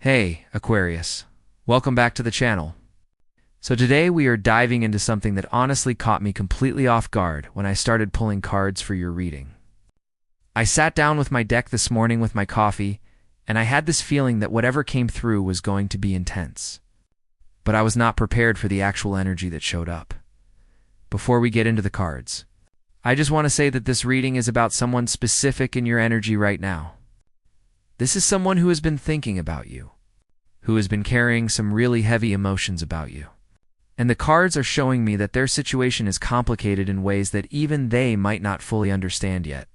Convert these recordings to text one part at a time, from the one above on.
Hey, Aquarius. Welcome back to the channel. So today we are diving into something that honestly caught me completely off guard when I started pulling cards for your reading. I sat down with my deck this morning with my coffee, and I had this feeling that whatever came through was going to be intense. But I was not prepared for the actual energy that showed up. Before we get into the cards, I just want to say that this reading is about someone specific in your energy right now. This is someone who has been thinking about you, who has been carrying some really heavy emotions about you. And the cards are showing me that their situation is complicated in ways that even they might not fully understand yet.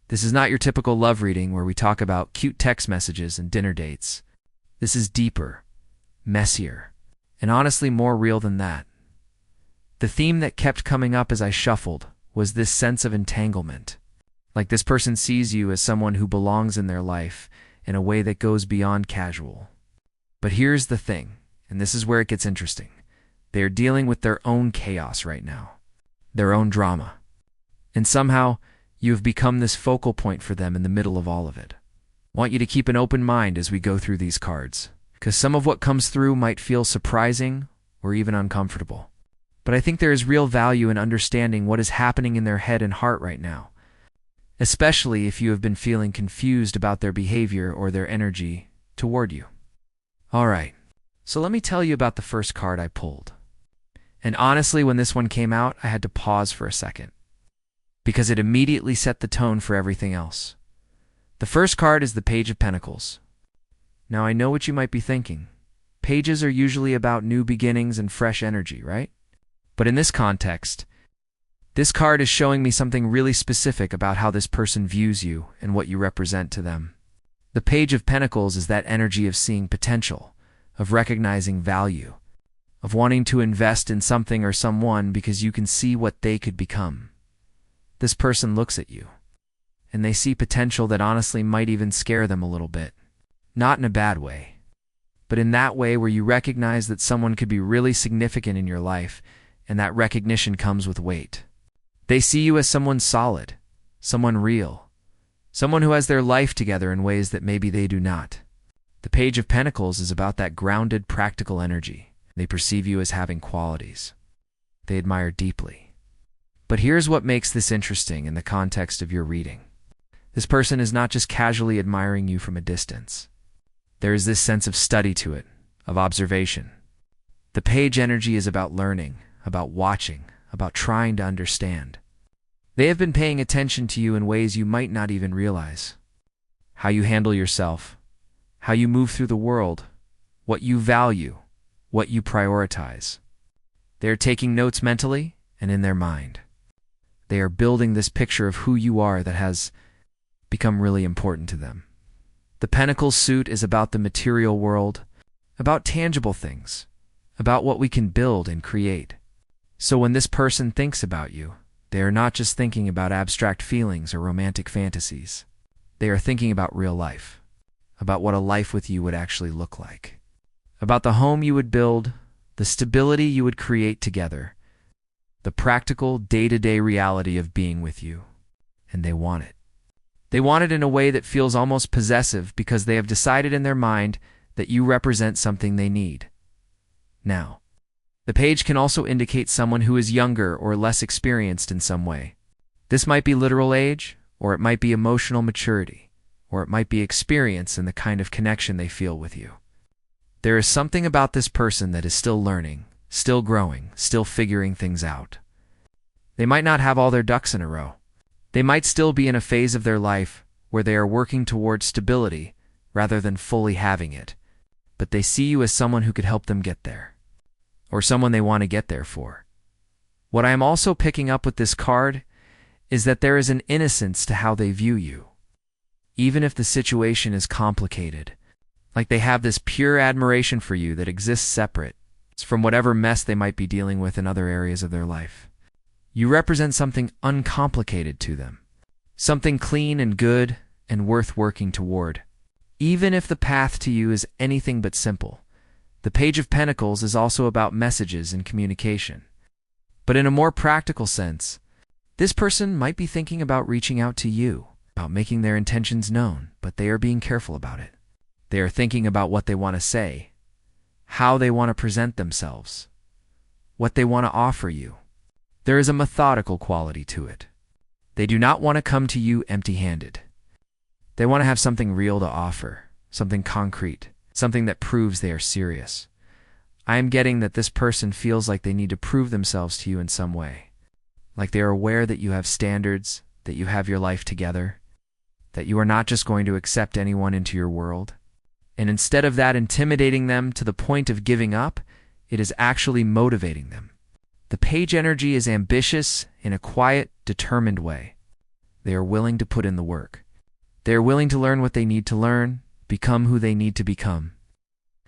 This is not your typical love reading where we talk about cute text messages and dinner dates. This is deeper, messier, and honestly more real than that. The theme that kept coming up as I shuffled was this sense of entanglement. Like this person sees you as someone who belongs in their life in a way that goes beyond casual. But here's the thing, and this is where it gets interesting. They are dealing with their own chaos right now, their own drama. And somehow, you have become this focal point for them in the middle of all of it. I want you to keep an open mind as we go through these cards, because some of what comes through might feel surprising or even uncomfortable. But I think there is real value in understanding what is happening in their head and heart right now, especially if you have been feeling confused about their behavior or their energy toward you. All right, so let me tell you about the first card I pulled. And honestly, when this one came out, I had to pause for a second, because it immediately set the tone for everything else. The first card is the Page of Pentacles. Now I know what you might be thinking. Pages are usually about new beginnings and fresh energy, right? But in this context, this card is showing me something really specific about how this person views you and what you represent to them. The Page of Pentacles is that energy of seeing potential, of recognizing value, of wanting to invest in something or someone because you can see what they could become. This person looks at you, and they see potential that honestly might even scare them a little bit. Not in a bad way, but in that way where you recognize that someone could be really significant in your life, and that recognition comes with weight. They see you as someone solid, someone real, someone who has their life together in ways that maybe they do not. The Page of Pentacles is about that grounded, practical energy. They perceive you as having qualities they admire deeply. But here's what makes this interesting in the context of your reading. This person is not just casually admiring you from a distance. There is this sense of study to it, of observation. The Page energy is about learning, about watching, about trying to understand. They have been paying attention to you in ways you might not even realize. How you handle yourself, how you move through the world, what you value, what you prioritize. They are taking notes mentally and in their mind. They are building this picture of who you are that has become really important to them. The Pentacles suit is about the material world, about tangible things, about what we can build and create. So when this person thinks about you, they are not just thinking about abstract feelings or romantic fantasies. They are thinking about real life, about what a life with you would actually look like, about the home you would build, the stability you would create together, the practical day-to-day reality of being with you. And they want it. They want it in a way that feels almost possessive because they have decided in their mind that you represent something they need. Now, the Page can also indicate someone who is younger or less experienced in some way. This might be literal age, or it might be emotional maturity, or it might be experience in the kind of connection they feel with you. There is something about this person that is still learning, still growing, still figuring things out. They might not have all their ducks in a row. They might still be in a phase of their life where they are working towards stability rather than fully having it, but they see you as someone who could help them get there, or someone they want to get there for. What I am also picking up with this card is that there is an innocence to how they view you. Even if the situation is complicated, like they have this pure admiration for you that exists separate from whatever mess they might be dealing with in other areas of their life. You represent something uncomplicated to them, something clean and good and worth working toward. Even if the path to you is anything but simple, the Page of Pentacles is also about messages and communication. But in a more practical sense, this person might be thinking about reaching out to you, about making their intentions known, but they are being careful about it. They are thinking about what they want to say, how they want to present themselves, what they want to offer you. There is a methodical quality to it. They do not want to come to you empty-handed. They want to have something real to offer, something concrete, something that proves they are serious. I am getting that this person feels like they need to prove themselves to you in some way, like they are aware that you have standards, that you have your life together, that you are not just going to accept anyone into your world. And instead of that intimidating them to the point of giving up, it is actually motivating them. The page energy is ambitious in a quiet, determined way. They are willing to put in the work. They are willing to learn what they need to learn, become who they need to become,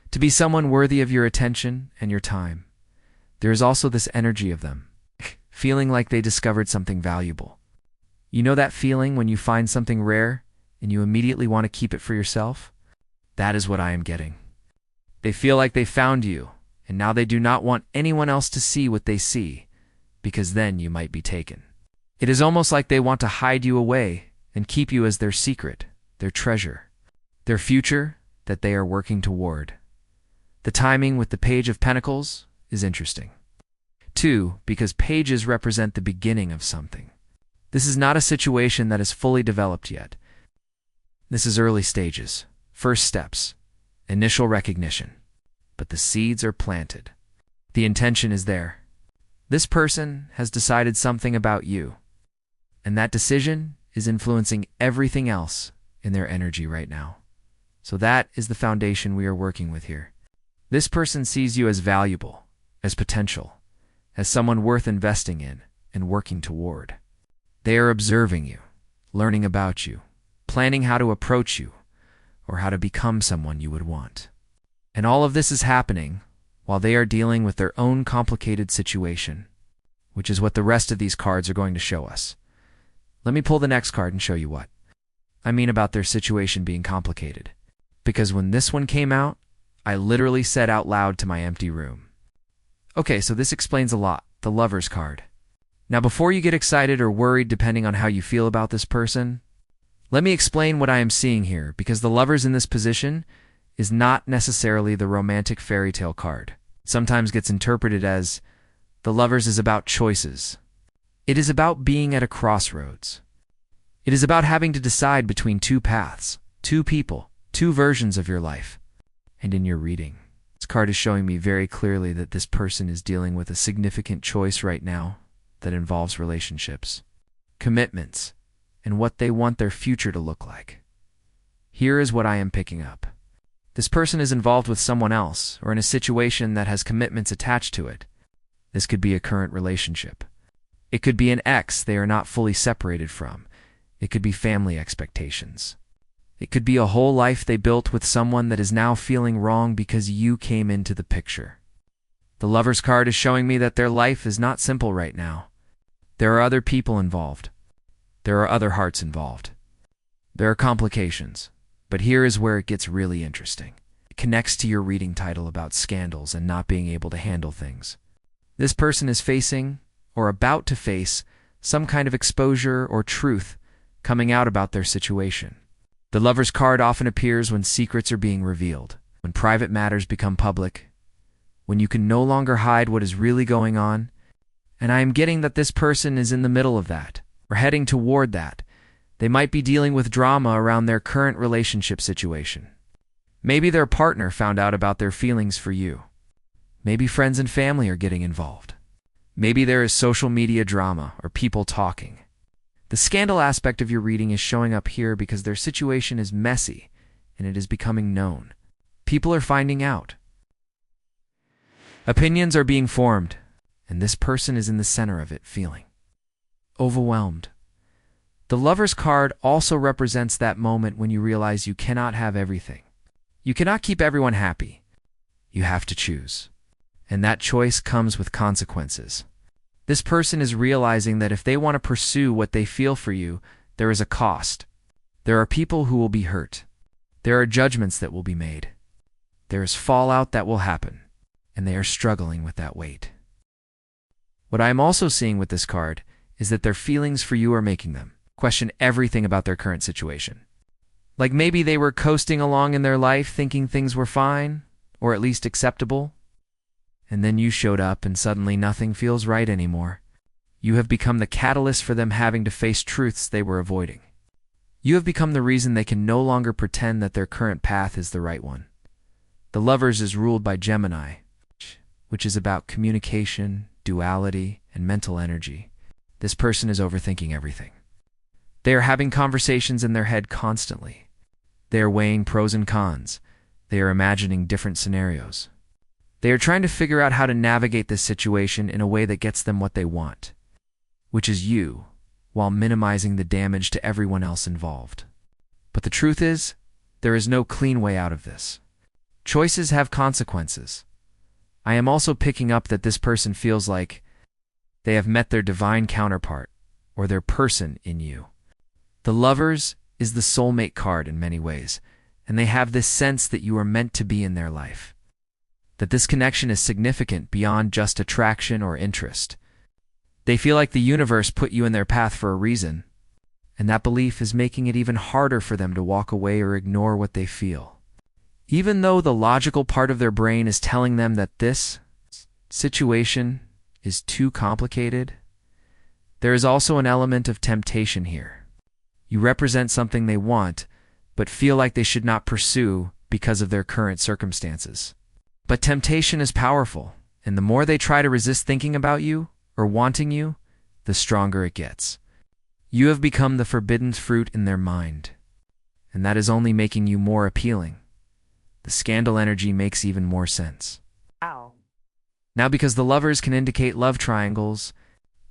to be someone worthy of your attention and your time. There is also this energy of them, feeling like they discovered something valuable. You know that feeling when you find something rare and you immediately want to keep it for yourself? That is what I am getting. They feel like they found you, and now they do not want anyone else to see what they see, because then you might be taken. It is almost like they want to hide you away and keep you as their secret, their treasure, their future that they are working toward. The timing with the Page of Pentacles is interesting. 2, because pages represent the beginning of something. This is not a situation that is fully developed yet. This is early stages, first steps, initial recognition. But the seeds are planted. The intention is there. This person has decided something about you, and that decision is influencing everything else in their energy right now. So that is the foundation we are working with here. This person sees you as valuable, as potential, as someone worth investing in and working toward. They are observing you, learning about you, planning how to approach you, or how to become someone you would want. And all of this is happening while they are dealing with their own complicated situation, which is what the rest of these cards are going to show us. Let me pull the next card and show you what I mean about their situation being complicated. Because when this one came out, I literally said out loud to my empty room. Okay, so this explains a lot, the Lover's card. Now before you get excited or worried depending on how you feel about this person, let me explain what I am seeing here, because the Lovers in this position is not necessarily the romantic fairy tale card. It sometimes gets interpreted as the Lovers is about choices. It is about being at a crossroads. It is about having to decide between two paths, two people, two versions of your life. And in your reading, this card is showing me very clearly that this person is dealing with a significant choice right now that involves relationships, commitments, and what they want their future to look like. Here is what I am picking up. This person is involved with someone else or in a situation that has commitments attached to it. This could be a current relationship. It could be an ex they are not fully separated from. It could be family expectations. It could be a whole life they built with someone that is now feeling wrong because you came into the picture. The Lover's card is showing me that their life is not simple right now. There are other people involved. There are other hearts involved. There are complications. But here is where it gets really interesting. It connects to your reading title about scandals and not being able to handle things. This person is facing, or about to face, some kind of exposure or truth coming out about their situation. The Lover's card often appears when secrets are being revealed, when private matters become public, when you can no longer hide what is really going on. And I am getting that this person is in the middle of that, or heading toward that. They might be dealing with drama around their current relationship situation. Maybe their partner found out about their feelings for you. Maybe friends and family are getting involved. Maybe there is social media drama or people talking. The scandal aspect of your reading is showing up here because their situation is messy and it is becoming known. People are finding out. Opinions are being formed, and this person is in the center of it, feeling overwhelmed. The Lover's card also represents that moment when you realize you cannot have everything. You cannot keep everyone happy. You have to choose. And that choice comes with consequences. This person is realizing that if they want to pursue what they feel for you, there is a cost. There are people who will be hurt. There are judgments that will be made. There is fallout that will happen, and they are struggling with that weight. What I am also seeing with this card is that their feelings for you are making them question everything about their current situation. Like maybe they were coasting along in their life thinking things were fine, or at least acceptable. And then you showed up and suddenly nothing feels right anymore. You have become the catalyst for them having to face truths they were avoiding. You have become the reason they can no longer pretend that their current path is the right one. The Lovers is ruled by Gemini, which is about communication, duality, and mental energy. This person is overthinking everything. They are having conversations in their head constantly. They are weighing pros and cons. They are imagining different scenarios. They are trying to figure out how to navigate this situation in a way that gets them what they want, which is you, while minimizing the damage to everyone else involved. But the truth is, there is no clean way out of this. Choices have consequences. I am also picking up that this person feels like they have met their divine counterpart, or their person in you. The Lovers is the soulmate card in many ways, and they have this sense that you are meant to be in their life. That this connection is significant beyond just attraction or interest. They feel like the universe put you in their path for a reason, and that belief is making it even harder for them to walk away or ignore what they feel. Even though the logical part of their brain is telling them that this situation is too complicated, there is also an element of temptation here. You represent something they want, but feel like they should not pursue because of their current circumstances. But temptation is powerful, and the more they try to resist thinking about you or wanting you, the stronger it gets. You have become the forbidden fruit in their mind, and that is only making you more appealing. The scandal energy makes even more sense. Wow. Now, because the Lovers can indicate love triangles,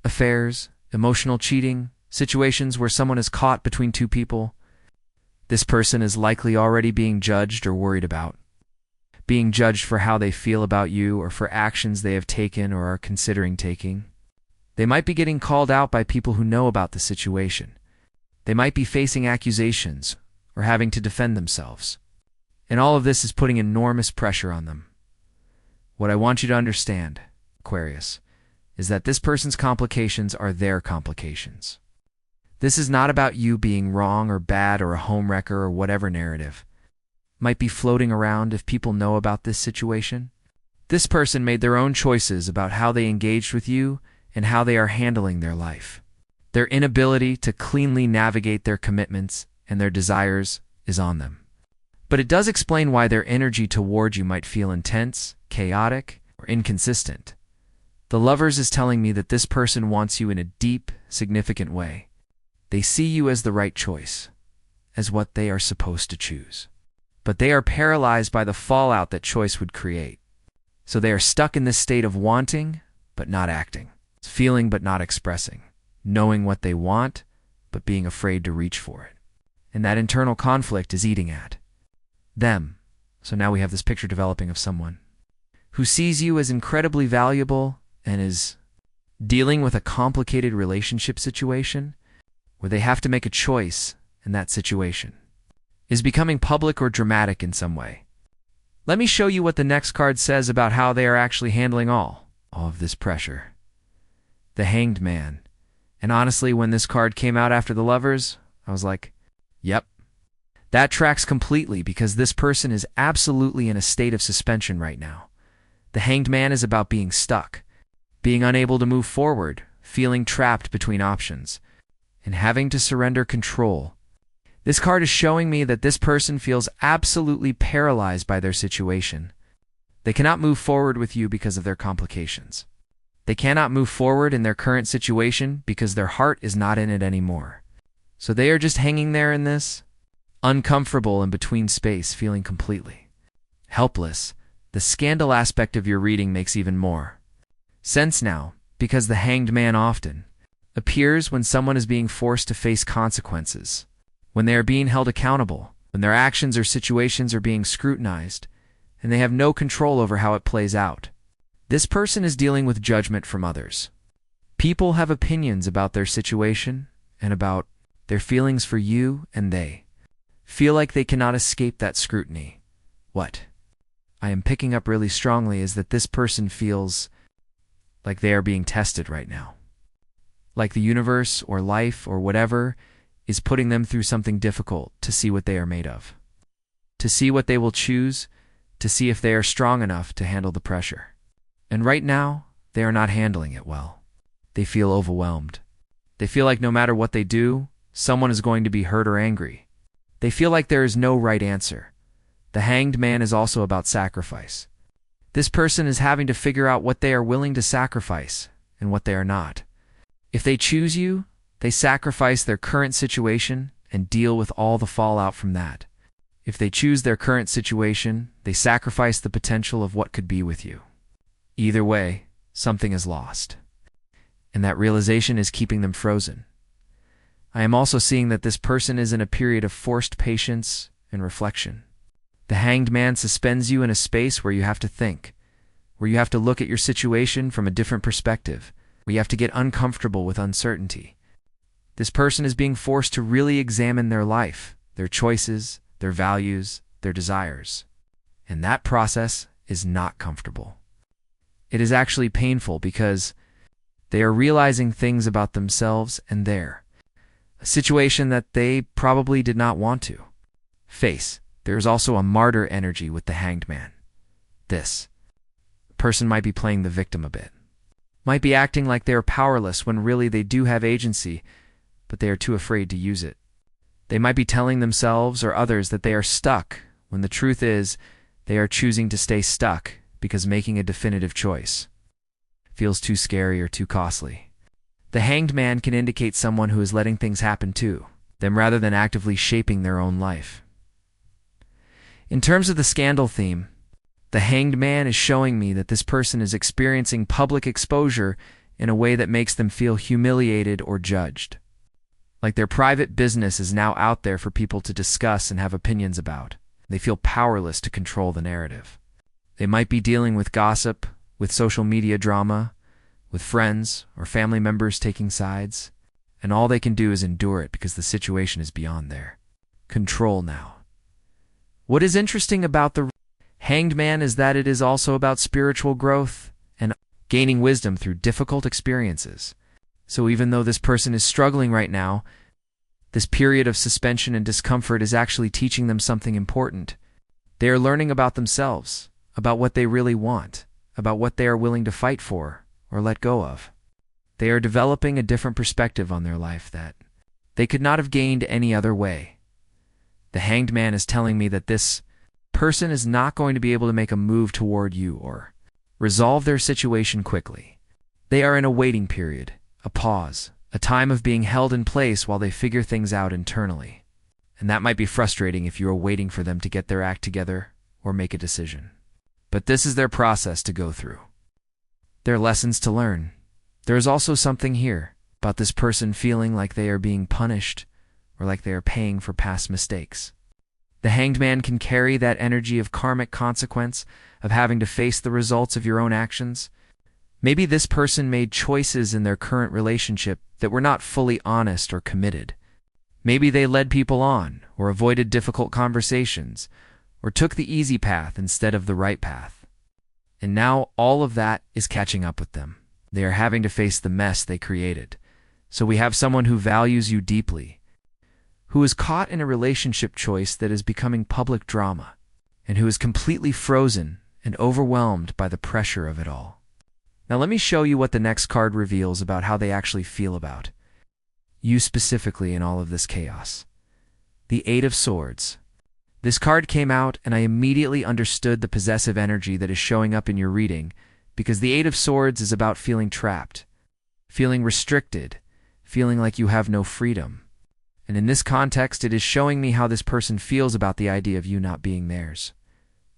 affairs, emotional cheating, situations where someone is caught between two people, this person is likely already being judged or worried about. Being judged for how they feel about you or for actions they have taken or are considering taking. They might be getting called out by people who know about the situation. They might be facing accusations or having to defend themselves. And all of this is putting enormous pressure on them. What I want you to understand, Aquarius, is that this person's complications are their complications. This is not about you being wrong or bad or a homewrecker or whatever narrative might be floating around if people know about this situation. This person made their own choices about how they engaged with you and how they are handling their life. Their inability to cleanly navigate their commitments and their desires is on them. But it does explain why their energy toward you might feel intense, chaotic, or inconsistent. The Lovers is telling me that this person wants you in a deep, significant way. They see you as the right choice, as what they are supposed to choose. But they are paralyzed by the fallout that choice would create. So they are stuck in this state of wanting, but not acting, feeling but not expressing, knowing what they want, but being afraid to reach for it. And that internal conflict is eating at them. So now we have this picture developing of someone who sees you as incredibly valuable and is dealing with a complicated relationship situation where they have to make a choice in that situation, is becoming public or dramatic in some way. Let me show you what the next card says about how they are actually handling all of this pressure. The Hanged Man. And honestly, when this card came out after the Lovers, I was like, yep. That tracks completely because this person is absolutely in a state of suspension right now. The Hanged Man is about being stuck, being unable to move forward, feeling trapped between options, and having to surrender control. This card is showing me that this person feels absolutely paralyzed by their situation. They cannot move forward with you because of their complications. They cannot move forward in their current situation because their heart is not in it anymore. So they are just hanging there in this uncomfortable in between space, feeling completely helpless. The scandal aspect of your reading makes even more sense now, because the Hanged Man often appears when someone is being forced to face consequences, when they are being held accountable, when their actions or situations are being scrutinized, and they have no control over how it plays out. This person is dealing with judgment from others. People have opinions about their situation and about their feelings for you, and they feel like they cannot escape that scrutiny. What I am picking up really strongly is that this person feels like they are being tested right now. Like the universe or life or whatever is putting them through something difficult to see what they are made of, to see what they will choose, to see if they are strong enough to handle the pressure. And right now, they are not handling it well. They feel overwhelmed. They feel like no matter what they do, someone is going to be hurt or angry. They feel like there is no right answer. The Hanged Man is also about sacrifice. This person is having to figure out what they are willing to sacrifice and what they are not. If they choose you, they sacrifice their current situation and deal with all the fallout from that. If they choose their current situation, they sacrifice the potential of what could be with you. Either way, something is lost. And that realization is keeping them frozen. I am also seeing that this person is in a period of forced patience and reflection. The Hanged Man suspends you in a space where you have to think, where you have to look at your situation from a different perspective, where you have to get uncomfortable with uncertainty. This person is being forced to really examine their life, their choices, their values, their desires. And that process is not comfortable. It is actually painful because they are realizing things about themselves and a situation that they probably did not want to face. There is also a martyr energy with the Hanged Man. This person might be playing the victim a bit, might be acting like they are powerless when really they do have agency, but they are too afraid to use it. They might be telling themselves or others that they are stuck, when the truth is they are choosing to stay stuck because making a definitive choice feels too scary or too costly. The Hanged Man can indicate someone who is letting things happen to them rather than actively shaping their own life. In terms of the scandal theme, the Hanged Man is showing me that this person is experiencing public exposure in a way that makes them feel humiliated or judged. Like their private business is now out there for people to discuss and have opinions about. They feel powerless to control the narrative. They might be dealing with gossip, with social media drama, with friends or family members taking sides, and all they can do is endure it because the situation is beyond their control now. What is interesting about the Hanged Man is that it is also about spiritual growth and gaining wisdom through difficult experiences. So even though this person is struggling right now, this period of suspension and discomfort is actually teaching them something important. They are learning about themselves, about what they really want, about what they are willing to fight for or let go of. They are developing a different perspective on their life that they could not have gained any other way. The Hanged Man is telling me that this person is not going to be able to make a move toward you or resolve their situation quickly. They are in a waiting period, a pause, a time of being held in place while they figure things out internally. And that might be frustrating if you are waiting for them to get their act together or make a decision. But this is their process to go through. Their lessons to learn. There is also something here about this person feeling like they are being punished or like they are paying for past mistakes. The Hanged Man can carry that energy of karmic consequence, of having to face the results of your own actions. Maybe this person made choices in their current relationship that were not fully honest or committed. Maybe they led people on, or avoided difficult conversations, or took the easy path instead of the right path. And now all of that is catching up with them. They are having to face the mess they created. So we have someone who values you deeply, who is caught in a relationship choice that is becoming public drama, and who is completely frozen and overwhelmed by the pressure of it all. Now let me show you what the next card reveals about how they actually feel about you specifically in all of this chaos. The Eight of Swords. This card came out and I immediately understood the possessive energy that is showing up in your reading, because the Eight of Swords is about feeling trapped, feeling restricted, feeling like you have no freedom. And in this context, it is showing me how this person feels about the idea of you not being theirs.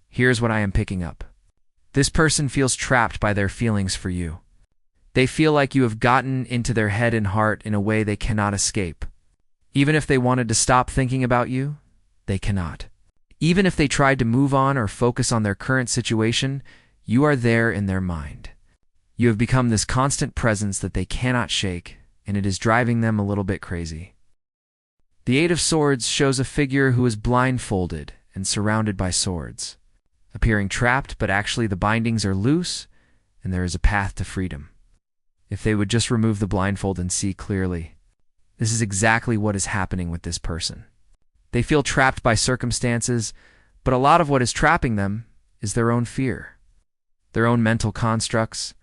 Here's what I am picking up. This person feels trapped by their feelings for you. They feel like you have gotten into their head and heart in a way they cannot escape. Even if they wanted to stop thinking about you, they cannot. Even if they tried to move on or focus on their current situation, you are there in their mind. You have become this constant presence that they cannot shake, and it is driving them a little bit crazy. The Eight of Swords shows a figure who is blindfolded and surrounded by swords, appearing trapped, but actually the bindings are loose, and there is a path to freedom. If they would just remove the blindfold and see clearly, This is exactly what is happening with this person. They feel trapped by circumstances, but a lot of what is trapping them is their own fear, their own mental constructs,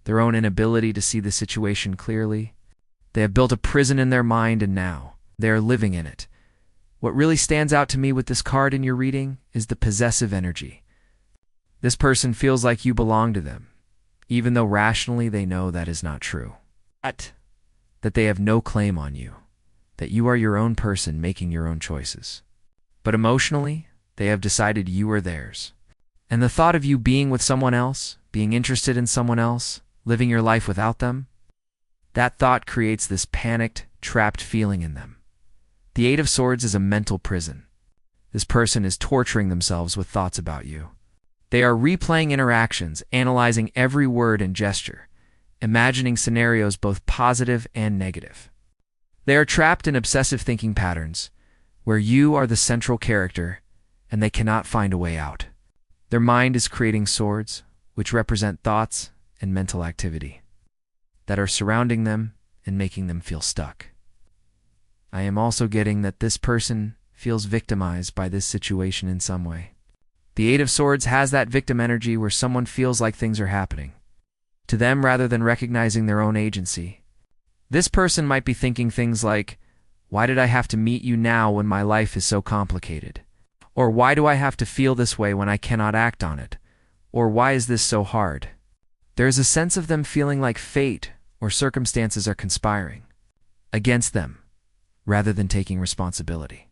their own inability to see the situation clearly. They have built a prison in their mind, and now they are living in it. What really stands out to me with this card in your reading is the possessive energy. This person feels like you belong to them, even though rationally they know that is not true. That they have no claim on you, that you are your own person making your own choices. But emotionally, they have decided you are theirs. And the thought of you being with someone else, being interested in someone else, living your life without them, that thought creates this panicked, trapped feeling in them. The Eight of Swords is a mental prison. This person is torturing themselves with thoughts about you. They are replaying interactions, analyzing every word and gesture, imagining scenarios both positive and negative. They are trapped in obsessive thinking patterns, where you are the central character, and they cannot find a way out. Their mind is creating swords, which represent thoughts and mental activity, that are surrounding them and making them feel stuck. I am also getting that this person feels victimized by this situation in some way. The Eight of Swords has that victim energy where someone feels like things are happening to them rather than recognizing their own agency. This person might be thinking things like, why did I have to meet you now when my life is so complicated? Or why do I have to feel this way when I cannot act on it? Or why is this so hard? There is a sense of them feeling like fate or circumstances are conspiring against them rather than taking responsibility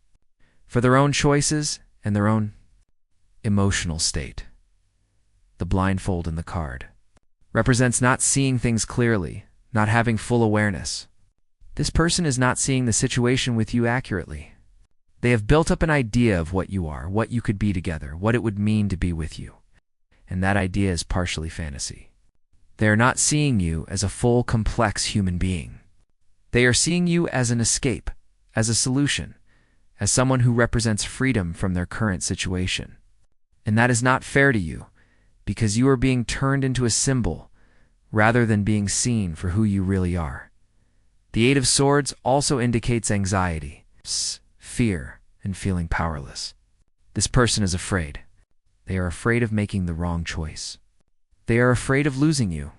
for their own choices and their own emotional state. The blindfold in the card represents not seeing things clearly, not having full awareness. This person is not seeing the situation with you accurately. They have built up an idea of what you are, what you could be together, what it would mean to be with you. And that idea is partially fantasy. They are not seeing you as a full, complex human being. They are seeing you as an escape, as a solution, as someone who represents freedom from their current situation. And that is not fair to you, because you are being turned into a symbol rather than being seen for who you really are. The Eight of Swords also indicates anxiety, fear, and feeling powerless. This person is afraid. They are afraid of making the wrong choice. They are afraid of losing you.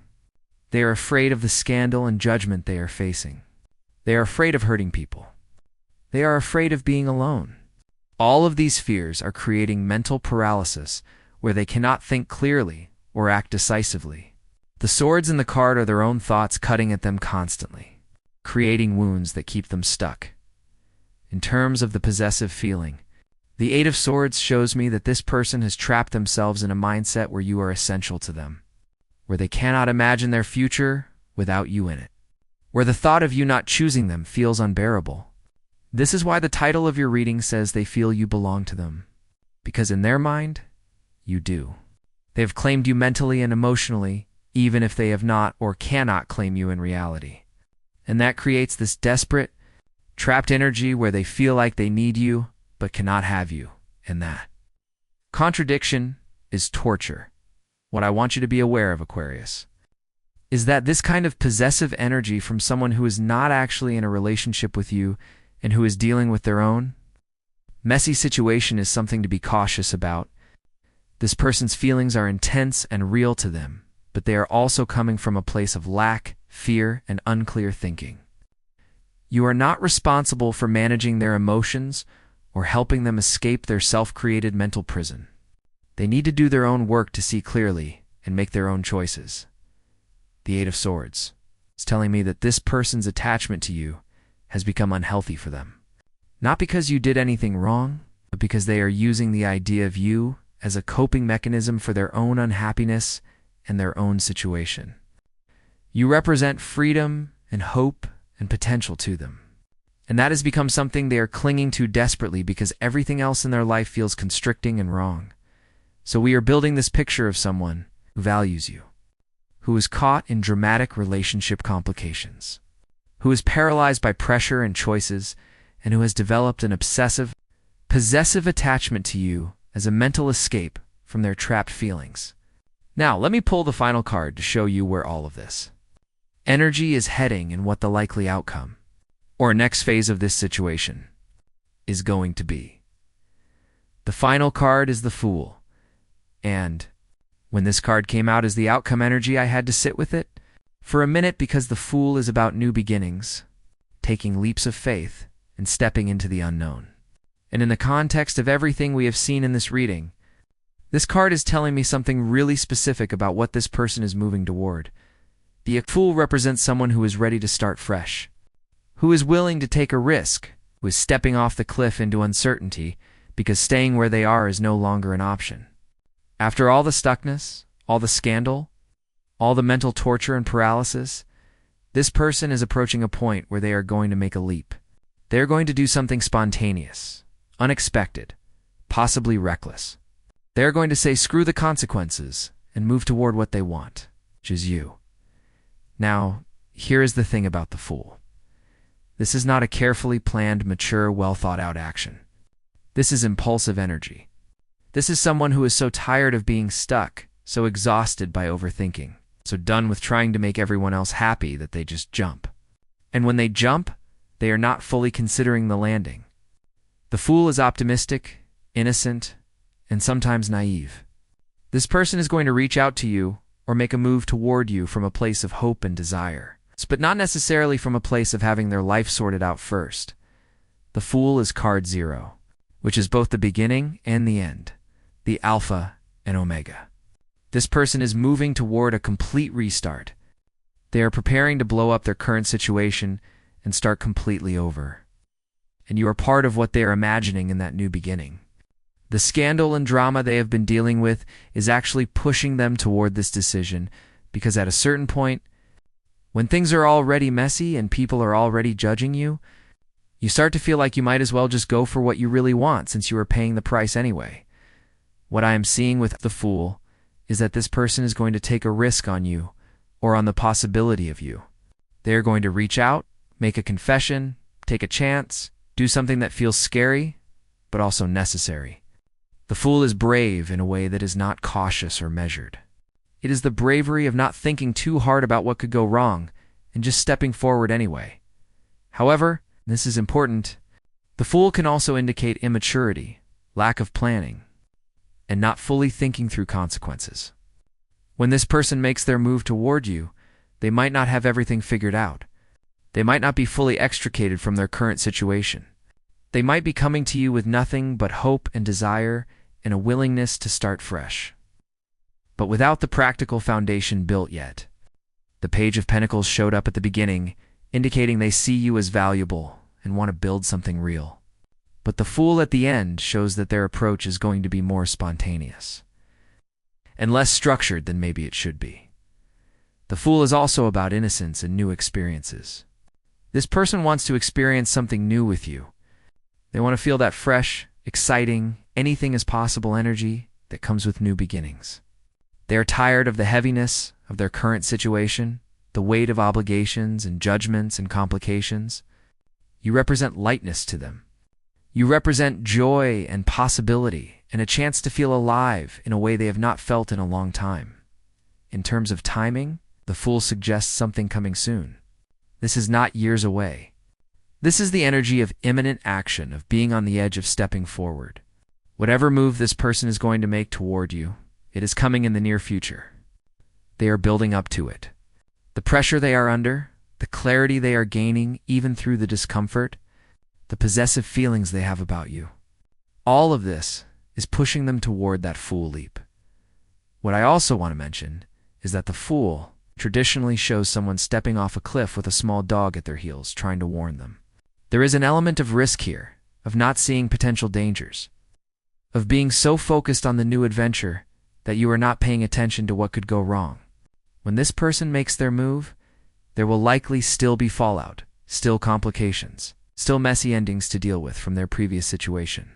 They are afraid of the scandal and judgment they are facing. They are afraid of hurting people. They are afraid of being alone. All of these fears are creating mental paralysis where they cannot think clearly or act decisively. The swords in the card are their own thoughts cutting at them constantly, creating wounds that keep them stuck. In terms of the possessive feeling, the Eight of Swords shows me that this person has trapped themselves in a mindset where you are essential to them, where they cannot imagine their future without you in it, where the thought of you not choosing them feels unbearable. This is why the title of your reading says they feel you belong to them, because in their mind, you do. They have claimed you mentally and emotionally, even if they have not or cannot claim you in reality. And that creates this desperate, trapped energy where they feel like they need you, but cannot have you, and that contradiction is torture. What I want you to be aware of, Aquarius, is that this kind of possessive energy from someone who is not actually in a relationship with you and who is dealing with their own messy situation is something to be cautious about. This person's feelings are intense and real to them, but they are also coming from a place of lack, fear, and unclear thinking. You are not responsible for managing their emotions or helping them escape their self-created mental prison. They need to do their own work to see clearly and make their own choices. The Eight of Swords is telling me that this person's attachment to you has become unhealthy for them. Not because you did anything wrong, but because they are using the idea of you as a coping mechanism for their own unhappiness and their own situation. You represent freedom and hope and potential to them. And that has become something they are clinging to desperately because everything else in their life feels constricting and wrong. So we are building this picture of someone who values you, who is caught in dramatic relationship complications, who is paralyzed by pressure and choices, and who has developed an obsessive, possessive attachment to you as a mental escape from their trapped feelings. Now, let me pull the final card to show you where all of this energy is heading and what the likely outcome or next phase of this situation is going to be. The final card is the Fool. And when this card came out as the outcome energy, I had to sit with it for a minute because the Fool is about new beginnings, taking leaps of faith, and stepping into the unknown. And in the context of everything we have seen in this reading, this card is telling me something really specific about what this person is moving toward. The Fool represents someone who is ready to start fresh, who is willing to take a risk, who is stepping off the cliff into uncertainty because staying where they are is no longer an option. After all the stuckness, all the scandal, all the mental torture and paralysis, this person is approaching a point where they are going to make a leap. They are going to do something spontaneous, unexpected, possibly reckless. They are going to say screw the consequences and move toward what they want, which is you. Now, here is the thing about the Fool. This is not a carefully planned, mature, well-thought-out action. This is impulsive energy. This is someone who is so tired of being stuck, so exhausted by overthinking, so done with trying to make everyone else happy that they just jump. And when they jump, they are not fully considering the landing. The Fool is optimistic, innocent, and sometimes naive. This person is going to reach out to you or make a move toward you from a place of hope and desire, but not necessarily from a place of having their life sorted out first. The Fool is card 0, which is both the beginning and the end, the Alpha and Omega. This person is moving toward a complete restart. They are preparing to blow up their current situation and start completely over. And you are part of what they are imagining in that new beginning. The scandal and drama they have been dealing with is actually pushing them toward this decision because at a certain point, when things are already messy and people are already judging you, you start to feel like you might as well just go for what you really want since you are paying the price anyway. What I am seeing with the Fool is that this person is going to take a risk on you or on the possibility of you. They are going to reach out, make a confession, take a chance, do something that feels scary, but also necessary. The Fool is brave in a way that is not cautious or measured. It is the bravery of not thinking too hard about what could go wrong and just stepping forward anyway. However, and this is important, the Fool can also indicate immaturity, lack of planning, and not fully thinking through consequences. When this person makes their move toward you, they might not have everything figured out. They might not be fully extricated from their current situation. They might be coming to you with nothing but hope and desire and a willingness to start fresh, but without the practical foundation built yet. The Page of Pentacles showed up at the beginning, indicating they see you as valuable and want to build something real. But the Fool at the end shows that their approach is going to be more spontaneous and less structured than maybe it should be. The Fool is also about innocence and new experiences. This person wants to experience something new with you. They want to feel that fresh, exciting, anything is possible energy that comes with new beginnings. They are tired of the heaviness of their current situation, the weight of obligations and judgments and complications. You represent lightness to them. You represent joy and possibility and a chance to feel alive in a way they have not felt in a long time. In terms of timing, the Fool suggests something coming soon. This is not years away. This is the energy of imminent action, of being on the edge of stepping forward. Whatever move this person is going to make toward you, it is coming in the near future. They are building up to it. The pressure they are under, the clarity they are gaining even through the discomfort, the possessive feelings they have about you. All of this is pushing them toward that Fool leap. What I also want to mention is that the Fool traditionally shows someone stepping off a cliff with a small dog at their heels, trying to warn them. There is an element of risk here, of not seeing potential dangers, of being so focused on the new adventure that you are not paying attention to what could go wrong. When this person makes their move, there will likely still be fallout, still complications, still messy endings to deal with from their previous situation.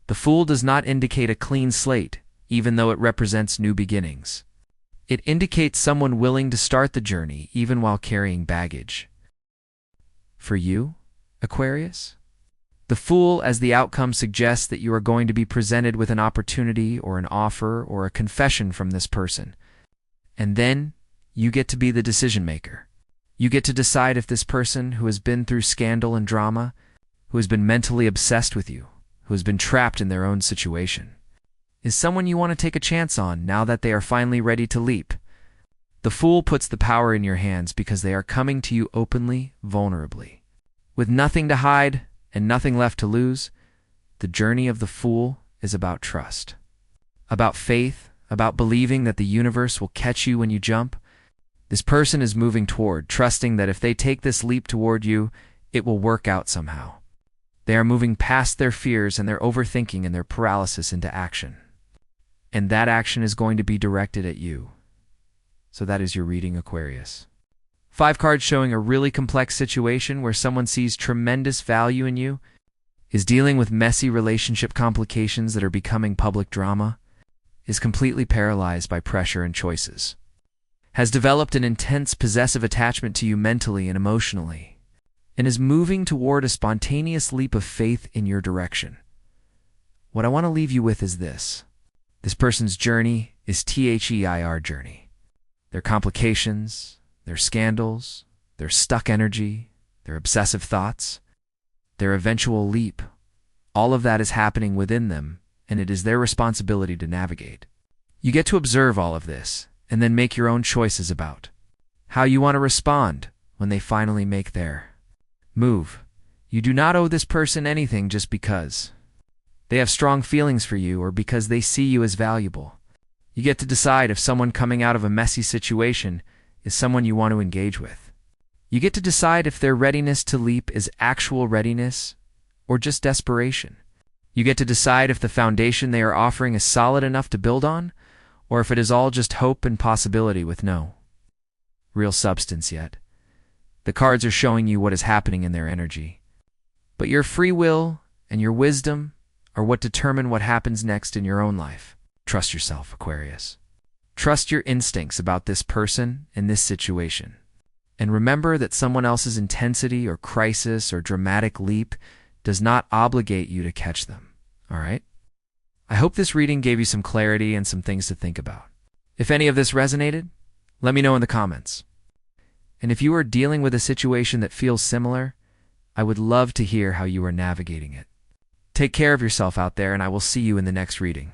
The Fool does not indicate a clean slate, even though it represents new beginnings. It indicates someone willing to start the journey even while carrying baggage. For you, Aquarius? The Fool as the outcome suggests that you are going to be presented with an opportunity or an offer or a confession from this person. And then you get to be the decision maker. You get to decide if this person who has been through scandal and drama, who has been mentally obsessed with you, who has been trapped in their own situation, is someone you want to take a chance on now that they are finally ready to leap. The Fool puts the power in your hands because they are coming to you openly, vulnerably. With nothing to hide and nothing left to lose, the journey of the Fool is about trust, about faith, about believing that the universe will catch you when you jump. This person is moving toward, trusting that if they take this leap toward you, it will work out somehow. They are moving past their fears and their overthinking and their paralysis into action. And that action is going to be directed at you. So that is your reading, Aquarius. 5 cards showing a really complex situation where someone sees tremendous value in you, is dealing with messy relationship complications that are becoming public drama, is completely paralyzed by pressure and choices, has developed an intense possessive attachment to you mentally and emotionally, and is moving toward a spontaneous leap of faith in your direction. What I want to leave you with is this. This person's journey is THEIR journey. Their complications, their scandals, their stuck energy, their obsessive thoughts, their eventual leap, all of that is happening within them, and it is their responsibility to navigate. You get to observe all of this, and then make your own choices about how you want to respond when they finally make their move. You do not owe this person anything just because they have strong feelings for you or because they see you as valuable. You get to decide if someone coming out of a messy situation is someone you want to engage with. You get to decide if their readiness to leap is actual readiness or just desperation. You get to decide if the foundation they are offering is solid enough to build on, or if it is all just hope and possibility with no real substance yet. The cards are showing you what is happening in their energy. But your free will and your wisdom are what determine what happens next in your own life. Trust yourself, Aquarius. Trust your instincts about this person and this situation. And remember that someone else's intensity or crisis or dramatic leap does not obligate you to catch them. All right? I hope this reading gave you some clarity and some things to think about. If any of this resonated, let me know in the comments. And if you are dealing with a situation that feels similar, I would love to hear how you are navigating it. Take care of yourself out there, and I will see you in the next reading.